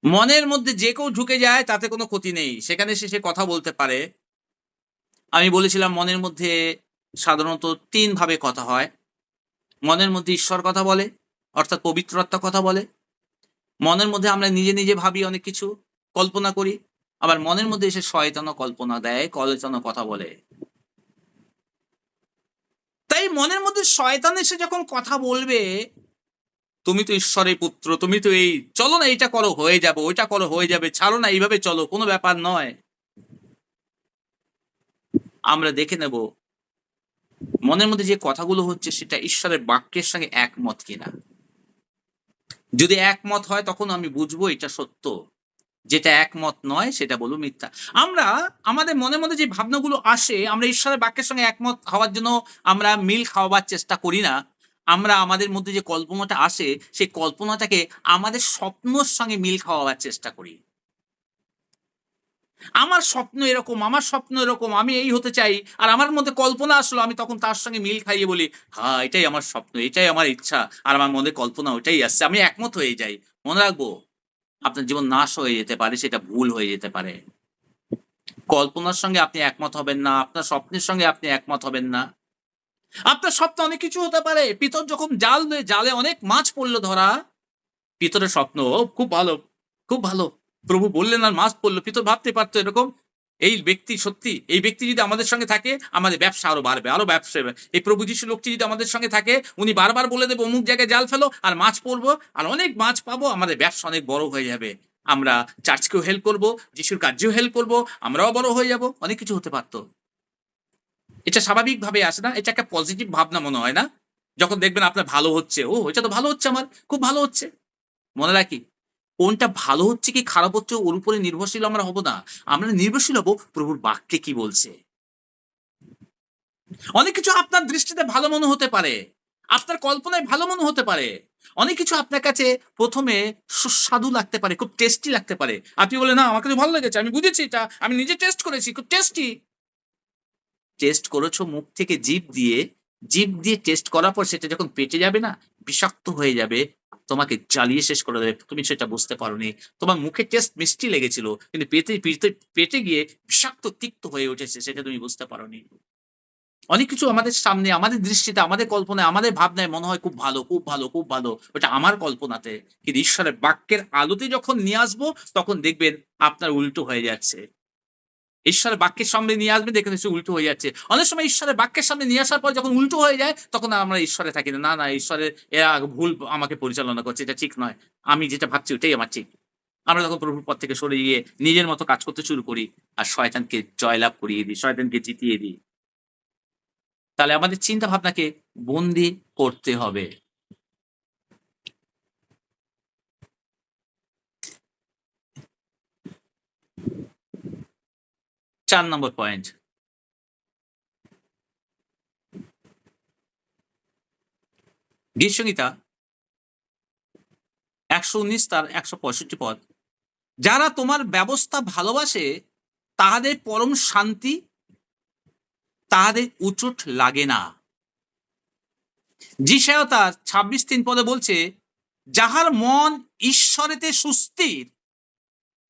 মনের মধ্যে যে কেউ ঢুকে যায় তাতে কোনো ক্ষতি নেই। সেখানে সে কথা বলতে পারে। আমি বলেছিলাম মনের মধ্যে সাধারণত ৩ ভাবে কথা হয়। মনের মধ্যে ঈশ্বর কথা বলে, অর্থাৎ পবিত্র আত্মা কথা বলে। মনের মধ্যে আমরা নিজে ভাবি অনেক কিছু, কল্পনা করি। আবার মনের মধ্যে এসে শয়তানও কল্পনা দেয়, শয়তানও কথা বলে। তাই মনের মধ্যে শয়তান এসে যখন কথা বলবে, তুমি তো ঈশ্বরের পুত্র, তুমি তো এই, চলো না এইটা করো হয়ে যাবে, ওইটা করো হয়ে যাবে, ছাড়ো না এইভাবে চলো, কোনো ব্যাপার নয়। আমরা দেখে নেব মনের মধ্যে যে কথাগুলো হচ্ছে সেটা ঈশ্বরের বাক্যের সঙ্গে একমত কিনা। যদি একমত হয় তখন আমি বুঝবো এটা সত্য, যেটা একমত নয় সেটা বলবো মিথ্যা। আমরা আমাদের মনের মধ্যে যে ভাবনাগুলো আসে, আমরা ঈশ্বরের বাক্যের সঙ্গে একমত হওয়ার জন্য আমরা মিল খাওয়াবার চেষ্টা করি না। আমরা আমাদের মধ্যে যে কল্পনাটা আসে, সেই কল্পনাটাকে আমাদের স্বপ্নর সঙ্গে মিল খাওয়াবার চেষ্টা করি। আমার স্বপ্ন এরকম, আমার স্বপ্ন এরকম, আমি এই হতে চাই। আর আমার মধ্যে কল্পনা আসলো, আমি তখন তার সঙ্গে মিল খাইয়ে বলি, হ্যাঁ, এটাই আমার স্বপ্ন, এটাই আমার ইচ্ছা। আর আমার মধ্যে কল্পনা ওটাই আসছে। আমি একমত হয়ে যাই। মনে রাখবো, আপনার জীবন নাশ হয়ে যেতে পারে, সেটা ভুল হয়ে যেতে পারে। কল্পনার সঙ্গে আপনি একমত হবেন না, আপনার স্বপ্নের সঙ্গে আপনি একমত হবেন না। আপনার স্বপ্নে অনেক কিছু হতে পারে। পিতর যখন জালে অনেক মাছ পড়ল ধরা, পিতরের স্বপ্ন, "ও খুব ভালো, খুব ভালো।" প্রভু বললেন আর মাছ পড়ল। পিতর ভাবতে পারত এরকম, এই ব্যক্তি সত্যি, এই ব্যক্তি যদি আমাদের সঙ্গে থাকে, আমাদের ব্যবসা আরো বাড়বে, আরো ব্যবসা হবে। এই প্রভু যিশু লোকটি যদি আমাদের সঙ্গে থাকে, উনি বারবার বলে দেবে অমুক জায়গায় জাল ফেলো আর মাছ পড়বো আর অনেক মাছ পাবো, আমাদের ব্যবসা অনেক বড় হয়ে যাবে। আমরা চার্চকেও হেল্প করব, যিশুর কার্যেও হেল্প করব, আমরাও বড় হয়ে যাব। অনেক কিছু হতে পারত। এটা স্বাভাবিকভাবে আসে না? এটা একটা পজিটিভ ভাবনা মনে হয় না? যখন দেখবেন আপনার ভালো হচ্ছে, "ও এটা তো ভালো হচ্ছে আমার, খুব ভালো হচ্ছে।" মনে রাখি, কোনটা ভালো হচ্ছে কি খারাপ হচ্ছে ওর উপরে নির্ভরশীল আমরা হব না। আমরা নির্ভরশীল হব প্রভুর বাক্যে কি বলছে। অনেক কিছু আপনার দৃষ্টিতে ভালো মনে হতে পারে। আপনার কল্পনায় ভালো মনে হতে পারে। অনেক কিছু আপনার কাছে ১ম এ সুস্বাদু লাগতে পারে, খুব টেস্টি লাগতে পারে। আপনি বললেন, "না, আমার কাছে ভালো লেগেছে। আমি বুঝেছি এটা। আমি নিজে টেস্ট করেছি। খুব টেস্টি।" টেস্ট করেছো মুখ থেকে জিভ দিয়ে, জিভ দিয়ে টেস্ট করার পর সেটা যখন পেটে যাবে না, বিষাক্ত হয়ে যাবে। তোমাকে জ্বালিয়ে শেষ করে দেবে। তুমি সেটা বুঝতে পারোনি। তোমার মুখে টেস্ট মিষ্টি লেগেছিল। কিন্তু পেটে গিয়ে বিষাক্ত তিক্ত হয়ে উঠেছে, সেটা তুমি বুঝতে পারোনি। অনেক কিছু আমাদের সামনে, আমাদের দৃষ্টিতে, আমাদের কল্পনায়, আমাদের ভাবনায় মনে হয় খুব ভালো, খুব ভালো, খুব ভালো। ওটা আমার কল্পনাতে। কিন্তু ঈশ্বরের বাক্যের আলোতে যখন নিয়ে আসবো, তখন দেখবেন আপনার উল্টো হয়ে যাচ্ছে। ঈশ্বরের বাক্যের সামনে নিয়ে আসবেন, দেখবেন সে উল্টো হয়ে যাচ্ছে। অনেক সময় ঈশ্বরের বাক্যের সামনে নিয়ে আসার পর যখন উল্টো হয়ে যায়, তখন আর আমরা ঈশ্বরে থাকি না। না, না, ঈশ্বরের এরা ভুল আমাকে পরিচালনা করছে। এটা ঠিক নয়। আমি যেটা ভাবছি ওটাই আমার ঠিক। আমরা তখন প্রভুর পথ থেকে সরে গিয়ে নিজের মতো কাজ করতে শুরু করি। আর শয়তানকে জয়লাভ করিয়ে দিই, শয়তানকে জিতিয়ে দিই। তাহলে আমাদের চিন্তা ভাবনাকে বন্দী করতে হবে। ৪ নম্বর পয়েন্ট। গীতসংহিতা ১১৯ তার ১৬৫ পদ। যারা তোমার ব্যবস্থা ভালোবাসে, তাহাদের পরম শান্তি, তাহাদের উচট লাগে না। যিশায়া তার ২৬:৩ পদে বলছে, যাহার মন ঈশ্বরেতে সুস্থির,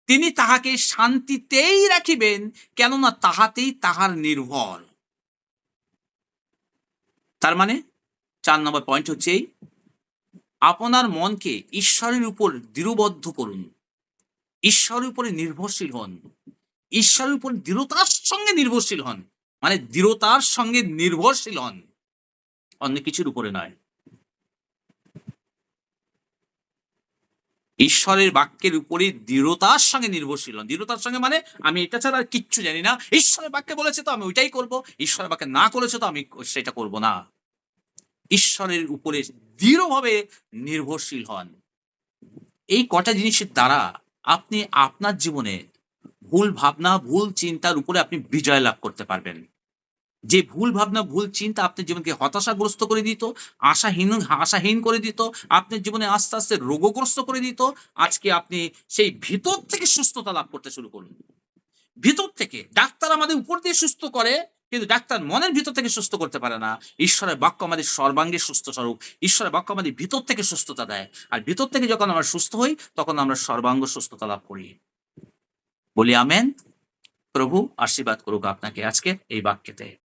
তিনি তাহাকে শান্তিতেই রাখিবেন, কেননা তাহাতেই তাহার নির্ভর। তার মানে ৪ নম্বর পয়েন্ট হচ্ছে এই, আপনার মনকে ঈশ্বরের উপর দৃঢ়বদ্ধ করুন। ঈশ্বরের উপরে নির্ভরশীল হন। ঈশ্বরের উপর দৃঢ়তার সঙ্গে নির্ভরশীল হন। মানে দৃঢ়তার সঙ্গে নির্ভরশীল হন। অন্য কিছুর উপরে নয়। ঈশ্বরের বাক্যের উপরে দৃঢ়তার সঙ্গে নির্ভরশীল হন। দৃঢ়তার সঙ্গে মানে আমি এটা ছাড়া আর কিচ্ছু জানি না। ঈশ্বরের বাক্যে বলেছে তো আমি ওইটাই করব। ঈশ্বরের বাক্যে না করেছে তো আমি সেটা করব না। ঈশ্বরের উপরে দৃঢ়ভাবে নির্ভরশীল হন। এই কটা জিনিসের দ্বারা আপনি আপনার জীবনে ভুল ভাবনা, ভুল চিন্তার উপরে আপনি বিজয় লাভ করতে পারবেন। যে ভুল ভাবনা, ভুল চিন্তা আপনার জীবনকে হতাশাগ্রস্ত করে দিত, আশাহীন করে দিত, আপনার জীবনে আস্তে, আস্তে রোগগ্রস্ত করে দিত। আজকে আপনি সেই ভিতর থেকে সুস্থতা লাভ করতে শুরু করুন। ভিতর থেকে। ডাক্তার আমাদের উপর দিয়ে সুস্থ করে, কিন্তু ডাক্তার মনের ভিতর থেকে সুস্থ করতে পারে না। ঈশ্বরের বাক্য আমাদের সর্বাঙ্গে সুস্থ স্বরূপ। ঈশ্বরের বাক্য আমাদের ভিতর থেকে সুস্থতা দেয়। আর ভিতর থেকে যখন আমরা সুস্থ হই, তখন আমরা সর্বাঙ্গ সুস্থতা লাভ করি। বলি আমেন। প্রভু আশীর্বাদ করুক আপনাকে আজকে এই বাক্যেতে।